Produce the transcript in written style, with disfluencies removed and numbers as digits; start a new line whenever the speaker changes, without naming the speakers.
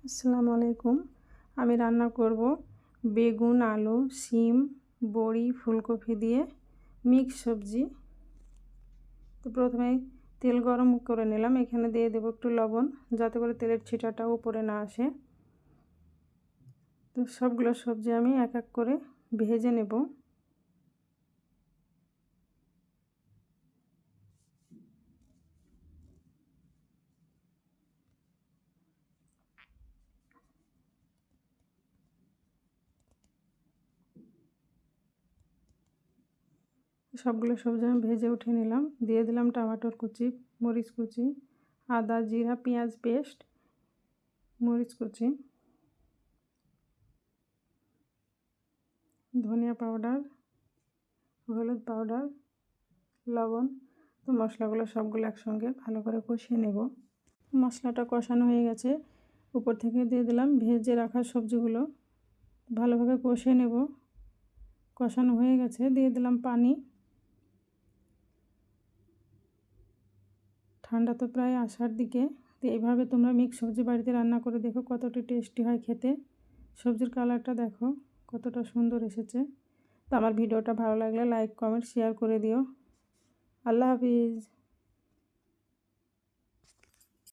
আসসালামু আলাইকুম। আমি রান্না করব বেগুন, আলু, শিম, বড়ি, ফুলকপি দিয়ে মিক্স সবজি। তো প্রথমে তেল গরম করে নিলাম। এখানে দিয়ে দেব একটু লবণ, যাতে করে তেলের ছিটাটা উপরে না আসে। তো সবগুলো সবজি আমি এক এক করে ভেজে নেব। সবগুলো সবজি আমি ভেজে উঠে নিলাম। দিয়ে দিলাম টমেটোর কুচি, মরিচ কুচি, আদা, জিরা, পেঁয়াজ পেস্ট, মরিচ কুচি, ধনিয়া পাউডার, হলুদ পাউডার, লবণ। তো মশলাগুলো সবগুলো একসঙ্গে ভালো করে কষিয়ে নেব। মশলাটা কষানো হয়ে গেছে। উপর থেকে দিয়ে দিলাম ভেজে রাখা সবজিগুলো, ভালোভাবে কষিয়ে নেব। কষানো হয়ে গেছে, দিয়ে দিলাম পানি। ঠান্ডা তো প্রায় আসার দিকে। তো এইভাবে তোমরা মিক্স সবজি বাড়িতে রান্না করে দেখো কতটা টেস্টি হয় খেতে। সবজির কালারটা দেখো কতটা সুন্দর এসেছে। তো আমার ভিডিওটা ভালো লাগলে লাইক, কমেন্ট, শেয়ার করে দিও। আল্লাহ হাফিজ।